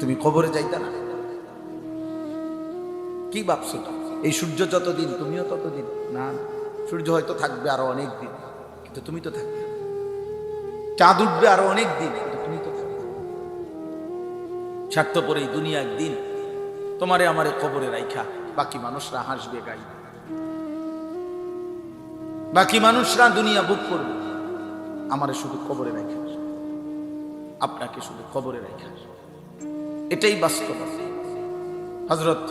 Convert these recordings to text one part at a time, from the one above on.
তুমি কবরে যাইতা না? কি ভাবছো? এই সূর্য যতদিন তুমিও ততদিন না। সূর্য হয়তো থাকবে আরো অনেক দিন, কিন্তু তুমি তো থাকবে। চাঁদ উঠবে আরো অনেক দিন, কিন্তু তুমি তো থাকবে। স্বার্থপর এই দুনিয়া একদিন তোমারে আমারে কবরে রাইখা বাকি মানুষরা হাসবে, গাইবে, বাকি মানুষরা দুনিয়া বুক করবে, আমারে শুধু কবরে রাইখা, আপনাকে শুধু কবরে রাইখা। এটাই বাস্তব। হযরত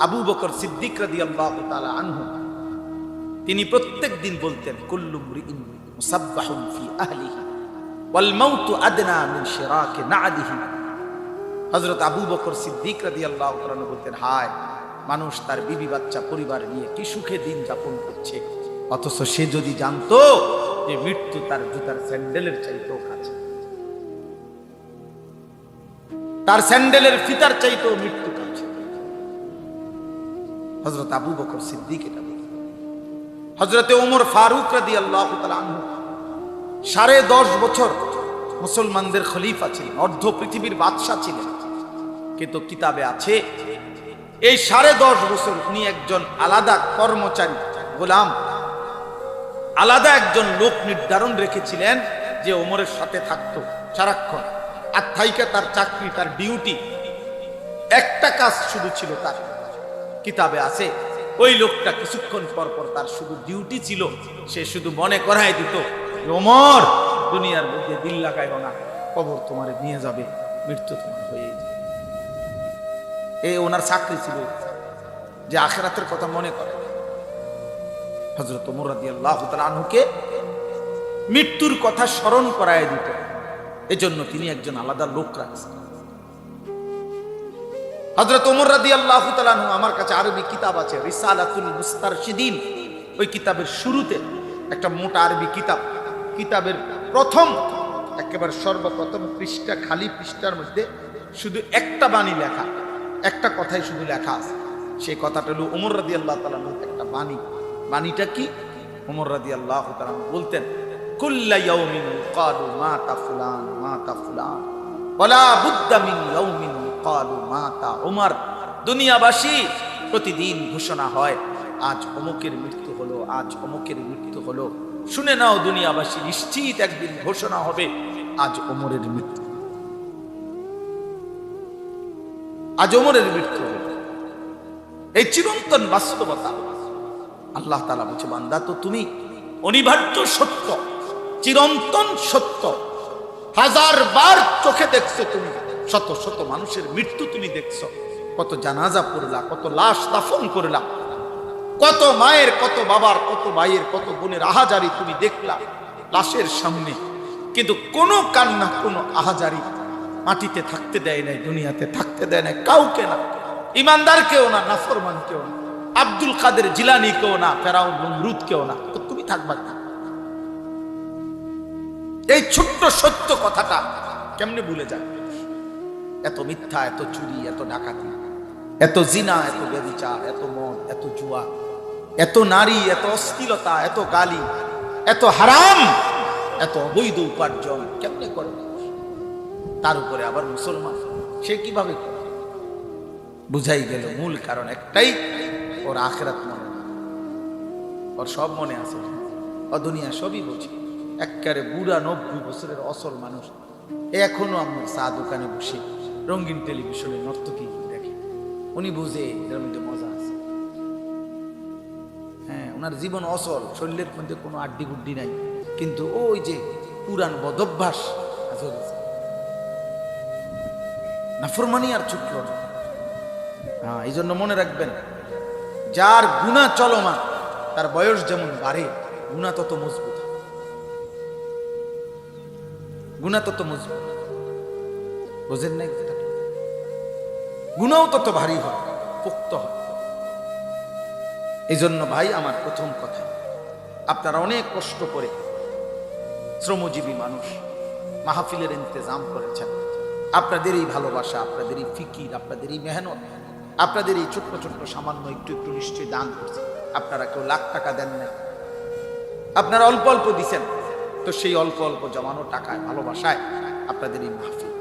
আবু বকর সিদ্দিক রাদিয়াল্লাহু তাআলা আনহু তিনি প্রত্যেক দিন বলতেন, কুল্লু মরিইন মুসাব্বাহুন ফি আহলিহি ওয়াল মাউতু আদনা মিন শিরাকি না'লিহি। হযরত আবু বকর সিদ্দিক রাদিয়াল্লাহু তাআলা বলতেন, হায় মানুষ তার বিবি বাচ্চা পরিবার নিয়ে কি সুখে দিন যাপন করছে, অথচ সে যদি জানতো যে মৃত্যু তার জুতার স্যান্ডেলের চাইতেও কাছে, তার স্যান্ডেলের ফিতার চাইতেও মৃত্যু কাছে। হযরত আবু বকর সিদ্দিক এটা বলেন। হযরতে ওমর ফারুক রাদিয়াল্লাহু তাআলা আনহু 10.5 বছর মুসলমানদের খলিফা ছিলেন, অর্ধ পৃথিবীর বাদশা ছিলেন, কিন্তু কিতাবে আছে এই 10.5 বছর উনি একজন আলাদা কর্মচারী, গোলাম, আলাদা একজন লোক নির্ধারণ রেখেছিলেন যে ওমরের সাথে থাকতো সারাক্ষণ। আর থাইকা তার চাকরি, তার ডিউটি, একটা কাজ শুধু ছিল তার। কিতাবে আছে ওই লোকটা কিছুক্ষণ পর পর তার শুধু ডিউটি ছিল, সে শুধু মনে করায় দিত, ওমর দুনিয়ার মধ্যে দিল লাগাইও না, কবর তোমারে নিয়ে যাবে, মৃত্যু তোমার হয়ে যাবে। এই ওনার চাকরি ছিল যে আখিরাতের কথা মনে করে। হযরত ওমর রাদিয়াল্লাহু তাআলা আনহুকে মৃত্যুর কথা স্মরণ করায় দিত, এজন্য তিনি একজন আলাদা লোক রাখছেন। হযরত ওমর রাদিয়াল্লাহু তাআলা আনহু, আমার কাছে আরবি কিতাব আছে রিসালাতুল মুস্তারশিদিন, ওই কিতাবের শুরুতে একটা মোটা আরবি কিতাব, কিতাবের প্রথম একেবারে সর্বপ্রথম পৃষ্ঠা, খালি পৃষ্ঠার মধ্যে শুধু একটা বাণী লেখা, একটা কথাই শুধু লেখা আছে। সেই কথাটা হলো ওমর রাদিয়াল্লাহু তাআলা আনহু একটা বাণী। বাণীটা কি? ওমর রাদিয়াল্লাহু তাআলা বলতেন, কুল্লা ইয়াউমিন ইউকালু মাতা ফুলান মাতা ফুলান ওয়ালা বুদ্দা মিন ইয়াউমিন ইউকালু মাতা ওমর। দুনিয়াবাসী প্রতিদিন ঘোষণা হয়, আজ অমুকের মৃত্যু হলো, আজ অমুকের মৃত্যু হলো। শুনে নাও দুনিয়াবাসী, নিশ্চিত একদিন ঘোষণা হবে আজ ওমরের মৃত্যু, আজ ওমরের মৃত্যু হলো। এই চিরন্তন বাস্তবতা। আল্লাহ তাআলা বলছে, বান্দা তো তুমি অনিবার্য সত্য, চিরন্তন সত্য, 1000 বার চোখে দেখছো তুমি, শত শত মানুষের মৃত্যু তুমি দেখছো, কত জানাজা পড়লা, কত লাশ দাফন করলা, কত মায়ের, কত বাবার, কত ভাইয়ের, কত বোনের আহাজারি তুমি দেখলা লাশের সামনে, কিন্তু কোনো কান্না, কোনো আহাজারি মাটিতে থাকতে দেয় নাই, দুনিয়াতে থাকতে দেয় নাই কাউকে, না ইমানদার কেউ না, নাফরমান কেউ না, আব্দুল কাদের জিলানি কেউ না, ফেরাউন নমরুদ কেউ না, তো তুমি থাকবা না। এই ছোট্ট সত্য কথাটা কেমনে ভুলে যায়? এত মিথ্যা, এত চুরি, এত ডাকাতি, এত জিনা, এত ব্যভিচার, এত মদ, এত জুয়া, এত নারী, এত অশ্লীলতা, এত গালি, এত হারাম, এত অবৈধ উপার্জন কেমনে করে? তার উপরে আবার মুসলমান, সে কিভাবে করে? বুঝাই গেল মূল কারণ একটাই, ওর আখিরাত মনে, ওর সব মনে আছে, ও দুনিয়া সবই বোঝে। একেবারে বুড়া 90 বছরের অসল মানুষ এখনো আমার চা দোকানে বসে রঙিন টেলিভিশনে নর্তকী দেখে, উনি বুঝে এর মধ্যে মজা আছে। হ্যাঁ, ওনার জীবন অসল, শরীরের মধ্যে কোনো আড্ডি গুড্ডি নাই, কিন্তু ওই যে পুরান বদভ্যাস আছে, নাফরমানি আর চুপ করে। হ্যাঁ, এই জন্য মনে রাখবেন, যার গুনাহ চলমান তার বয়স যেমন বাড়ে, গুনাহ তত মজবুত, গুনাহ তত মজবুত। বুঝেন নাই? গুনাহও তত ভারী হয়, পোক্ত হয়। এই জন্য ভাই আমার প্রথম কথা, আপনারা অনেক কষ্ট করে, শ্রমজীবী মানুষ, মাহফিলের ইন্তজাম করেছেন, আপনাদের এই ভালোবাসা, আপনাদের এই ফিকির, আপনাদের এই মেহনত, আপনাদের এই ছোট্ট ছোট্ট সামান্য একটু একটু নিশ্চয়ই দান করছেন। আপনারা কেউ লাখ টাকা দেন না, আপনারা অল্প অল্প দিচ্ছেন, তো সেই অল্প অল্প জমানো টাকায়, ভালোবাসায় আপনাদের এই মাহফিল,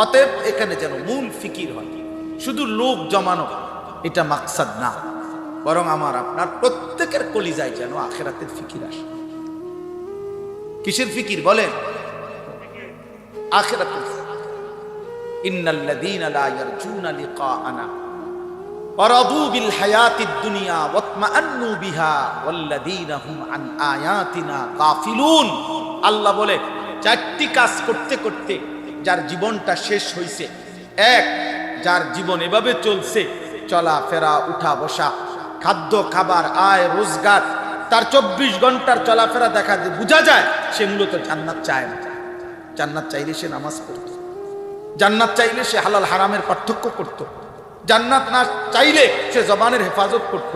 অতএব এখানে যেন মূল ফিকির হয়, শুধু লোক জমানো এটা মাকসাদ না, বরং আমার আপনার প্রত্যেকের কলিজায় যেন আখিরাতের ফিকির আসে। কিসের ফিকির বলেন? আখিরাতের। ইন্নাল্লাযীনা লা ইয়ারজুনা লিকাআনা ওয়ারাদু বিল হায়াতিদ দুনিয়া ওয়াতমাআন্নু বিহা ওয়াল্লাযীনা হুম আন আয়াতিনা গাফিলুন। আল্লাহ বলে, চারটি কাজ করতে করতে যার জীবনটা শেষ হইছে, এক, যার জীবন এভাবে চলছে, চলাফেরা, উঠা বসা, খাদ্য খাবার, আয় রোজগার, তার 24 ঘন্টার চলাফেরা দেখা যায়, বোঝা যায় সে মূলত জান্নাত চায় না। জান্নাত চাইলে সে নামাজ পড়তো, জান্নাত চাইলে সে হালাল হারামের পার্থক্য করত, জান্নাত না চাইলে সে জবানের হেফাজত করত,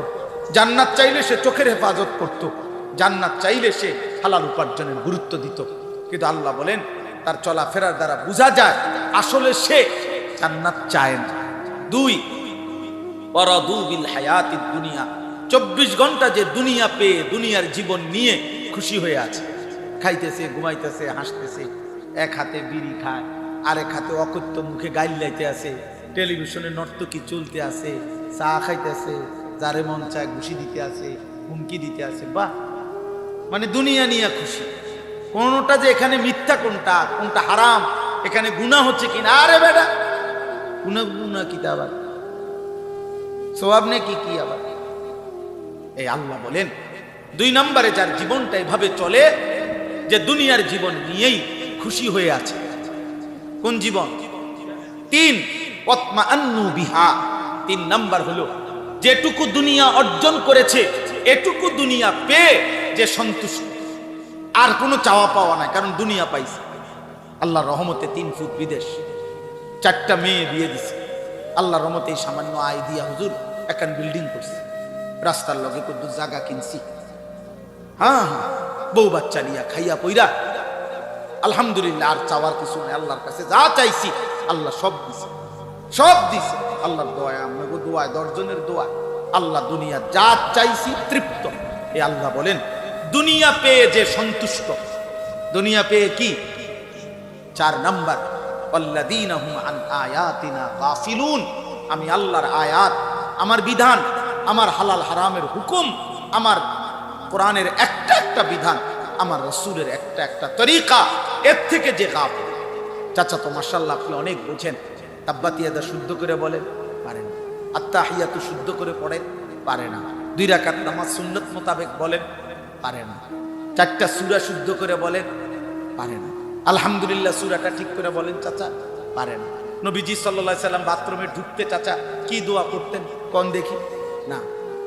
জান্নাত চাইলে সে চোখের হেফাজত করত, জান্নাত চাইলে সে হালাল উপার্জনের গুরুত্ব দিত। কিন্তু আল্লাহ বলেন, তার চলাফেরার দ্বারা বোঝা যায় আসলে সে জান্নাত চায় না। দুই, ওয়ারাদু বিল হায়াতিদ দুনিয়া, 24 ঘন্টা যে দুনিয়া পেয়ে দুনিয়ার জীবন নিয়ে খুশি হয়ে আছে, খাইতেছে, ঘুমাইতেছে, হাসতেছে, এক হাতে বিড়ি খায়, আরেক হাতে অকথ্য মুখে গাইল লাইতে আছে, টেলিভিশনে নর্তকী চলতে আছে, চা খাইতেছে, যারে মন চায় ঘুষি দিতে আছে, হুমকি দিতে আছে। বাহ, মানে দুনিয়া নিয়ে খুশি। কোনটা যে এখানে মিথ্যা, কোনটা কোনটা হারাম, এখানে গুনাহ হচ্ছে কিনা, আরে বেটা গুনাহ কিতা আবার সওয়াব নে কি আবার। এই আল্লাহ বলেন, 2 নম্বরে যার জীবনটা এভাবে চলে যে দুনিয়ার জীবন নিয়েই খুশি হয়ে আছে। কোন জীবন? 3, ওয়াতমাআন্নু বিহা, 3 নাম্বার হলো যেটুকু দুনিয়া অর্জন করেছে এটুকু দুনিয়া পেয়ে যে সন্তুষ্ট, আর কোনো চাওয়া পাওয়া নাই, কারণ দুনিয়া পাইছে। আল্লাহর রহমতে 3 ফুট বিদেশ, 4টা মেয়ে বিয়ে দিছে, আল্লাহর রহমতে এই সামান্য আয় দিয়া হুজুর এখন বিল্ডিং করছে, রাস্তার লগে কত জায়গা কিনছি, হ্যাঁ হ্যাঁ, বউ বাচ্চা নিয়া খাইয়া পইরা আলহামদুলিল্লাহ, আর চাওয়ার কিছু নেই। আল্লাহর কাছে যা চাইছি আল্লাহ সব দিছে, সব দিছে। আল্লাহর দোয়া, আমাকে দোয়া, 10 জনের দোয়া, আল্লাহ দুনিয়া যা চাইছি তৃপ্ত। এই আল্লাহ বলেন, দুনিয়া পেয়ে যে সন্তুষ্ট, দুনিয়া পেয়ে কি? 4 নাম্বার, ওয়াল্লাযীনা হুম আন আয়াতিনা গাফিলুন, আমি আল্লাহর আয়াত, আমার বিধান, আমার হালাল হারামের হুকুম, আমার কোরআনের একটা একটা বিধান, আমার রাসূলের একটা একটা তরিকা, এর থেকে যে গাফিল। চাচা তো মাশাআল্লাহ আপনি অনেক বোঝেন, তাব্বাতিয়াদা শুদ্ধ করে বলেন পারেন, আত্তাহিয়াতু শুদ্ধ করে পড়েন পারে না, 2 রাকাত নামাজ সুন্নাত মোতাবেক বলেন পারে না, 4টা সূরা শুদ্ধ করে বলেন পারে না, আলহামদুলিল্লাহ সূরাটা ঠিক করে বলেন চাচা পারে না। নবীজি সাল্লাল্লাহু আলাইহি সাল্লাম বাথরুমে ঢুকতে চাচা কি দোয়া করতেন কোন দেখি? না।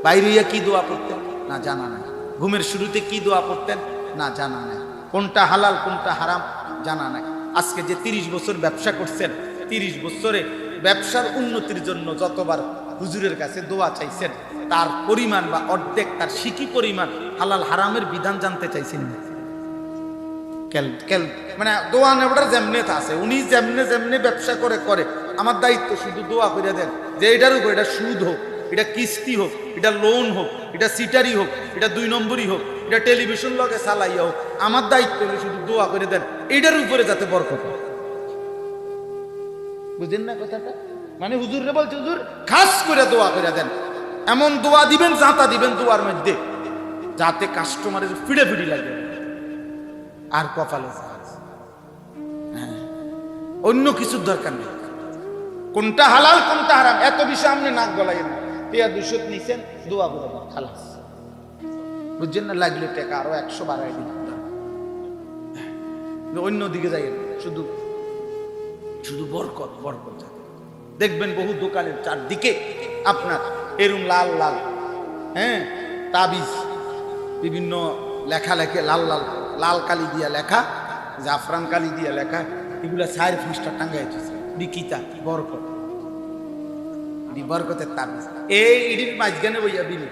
বাইরে কি দোয়া করতেন? না, জানা নাই। ঘুমের শুরুতে কি দোয়া করতেন? না, জানা নাই। কোনটা হালাল কোনটা হারাম জানা নাই। আজকে যে 30 বছর ব্যবসা করছেন, 30 বছরে ব্যবসার উন্নতির জন্য যতবার হুজুরের কাছে দোয়া চাইছেন, তার পরিমাণ বা অর্ধেক, তার সিকি পরিমাণ হালাল হারামের বিধান জানতে চাইছেন না। মানে দোয়া নেওয়ার যেমনে আছে, উনি যেমনে যেমনে ব্যবসা করে করে, আমার দায়িত্ব শুধু দোয়া করে দেন যে এটার উপর, এটা সুদ হোক, এটা কিস্তি হোক, এটা লোন হোক, এটা সিটারি হোক, এটা 2 নম্বরই হোক, এটা টেলিভিশন লগে চালাইয়া হোক, আমার দায়িত্ব হলো শুধু দোয়া করে দেন এটার উপরে যাতে বরকত হয়। বুঝেন না কথাটা? মানে হুজুরে বলছে, হুজুর খাস করে দোয়া করে দেন, এমন দোয়া দিবেন, জাঁতা দিবেন দোয়ার মধ্যে, যাতে কাস্টমারের ফিড়ে ফিড়ি লাগে আর কপালে। হ্যাঁ, অন্য কিছুর দরকার নেই। কোনটা হালাল কোনটা হারাম এত বিষয় আপনি নাক গলাইয়েন না। 200 নিছেন, দোয়া করে দেন, খালাস। বুঝছেন না? লাগলে টাকা আরো 100 বাড়াই দিন, অন্য দিকে যাই, শুধু শুধু বরকত বরকত যাবে। দেখবেন বহু দোকানের চারদিকে আপনার এরম লাল লাল, হ্যাঁ, তাবিজ, বিভিন্ন লেখা লেখে, লাল লাল লাল কালি দিয়া লেখা, জাফরান কালি দিয়া লেখা, এগুলা 4-5টা টাঙ্গাইছে, বিকিতা বরকত, বরকতের তাবিজ। এই ইডির মাঝখানে বইয়া বিনি,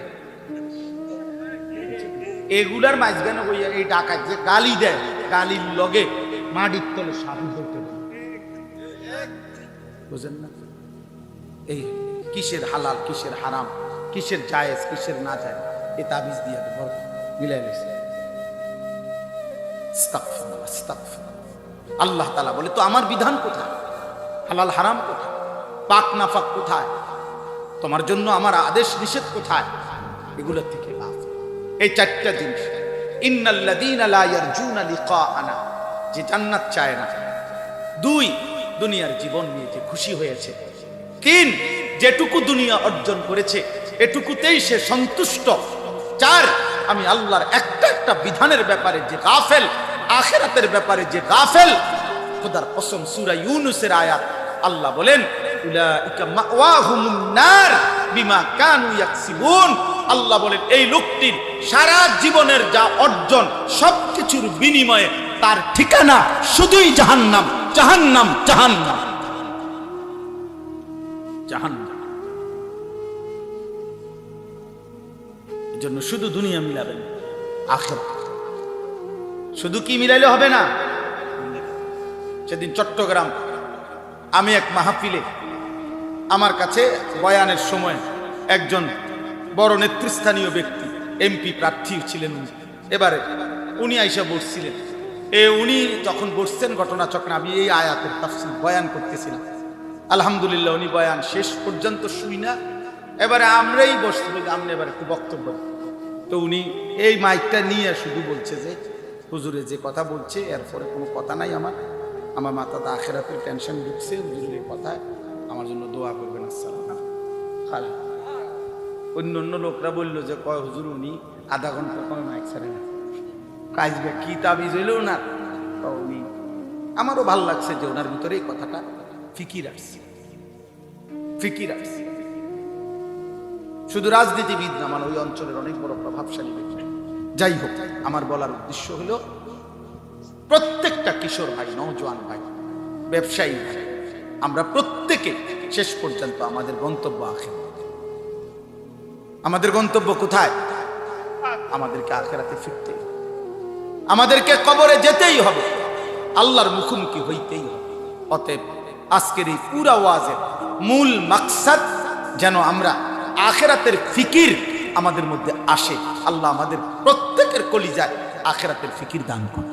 এগুলার মাঝখানে বইয়া এই ডাকাত যে গালি দেয়, গালির লগে মাটির তলে সাবু ধরতে, বুঝেন না? এই কিসের হালাল কিসের হারাম, কিসের জায়েজ কিসের না জায়েজ, এই তাবিজ দিয়ে মিলাই গেছে। আল্লাহ তাআলা বলে, তো আমার বিধান কোথায়? হালাল হারাম কোথায়, পাক নাফাক কোথায়, তোমার জন্য আমার আদেশ নিষেধ কোথায়, এগুলোর থেকে লাভ। এই চারটা জিনিস। ইন্নাল্লাযীনা লা ইয়ারজুনা লিকাআনা, যে জান্নাত চায় না। 2, দুনিয়ার জীবন নিয়ে যে খুশি হয়েছে। 3, যেটুকু দুনিয়া অর্জন করেছে এটুকুতেই সে সন্তুষ্ট। 4, আমি আল্লাহর একটা একটা বিধানের ব্যাপারে যে গাফেল, আখিরাতের ব্যাপারে যে গাফেল। খোদার কসম, সূরা ইউনূসের আয়াত, আল্লাহ বলেন উলাইকা মাওয়াহুমুন নার বিমা কানু ইয়াকসিবুন। আল্লাহ বলেন এই লোকটির সারা জীবনের যা অর্জন সবকিছুর বিনিময়ে তার ঠিকানা শুধুই জাহান্নাম, জাহান্নাম, জাহান্নাম, জাহান্নাম। এজন্য শুধু দুনিয়া মিলাবেন, আখিরাত শুধু কি মিলাইলে হবে না। সেদিন চট্টগ্রাম আমি এক মাহফিলে, আমার কাছে বয়ানের সময় একজন বড় নেতৃস্থানীয় ব্যক্তি, এমপি প্রার্থী ছিলেন এবারে, উনি আইসা বসছিলেন। উনি যখন বসছেন ঘটনাচক্রে আমি এই আয়াতের তাফসীর বয়ান করতেছিলাম। আলহামদুলিল্লাহ উনি বয়ান শেষ পর্যন্ত শুই না, এবারে আমরাই বসছি, আপনি এবার একটু বক্তব্য। তো উনি এই মাইকটা নিয়ে শুধু বলছে যে হুজুরে যে কথা বলছে এরপরে কোনো কথা নাই, আমার মাথাতে আখিরাতের টেনশন ঢুকছে, হুজুরের কথায় আমার জন্য দোয়া করবেন। আসসালাম খালা। অন্য অন্য লোকরা বললো যে কয় হুজুর উনি আধা ঘন্টা কম মাইক ছাড়ে না, কাজ কি তাবিজ হইলেও না। উনি, আমারও ভাল লাগছে যে ওনার ভিতরে এই কথাটা ফিকির আসছে, ফিকির আসছে। শুধু রাজনীতিবিদ না, মানে ওই অঞ্চলের অনেক বড় প্রভাবশালী ব্যক্তি। যাই হোক, আমার বলার উদ্দেশ্য হলো প্রত্যেকটা কিশোর ভাই, নওজোয়ান ভাই, ব্যবসায়ী ভাই, আমরা প্রত্যেকে শেষ পর্যন্ত আমাদের গন্তব্য আখিরাত। আমাদের গন্তব্য কোথায়? আমাদেরকে আখিরাতে ফিরতেই হবে, আমাদেরকে কবরে যেতেই হবে, আল্লাহর মুখোমুখি হইতেই হবে। অতএব আজকের এই পুরা ওয়াজের মূল মাকসাদ যেন আমরা আখিরাতের ফিকির আমাদের মধ্যে আসে। আল্লাহ আমাদের প্রত্যেকের কলিজায় আখিরাতের ফিকির দান করে।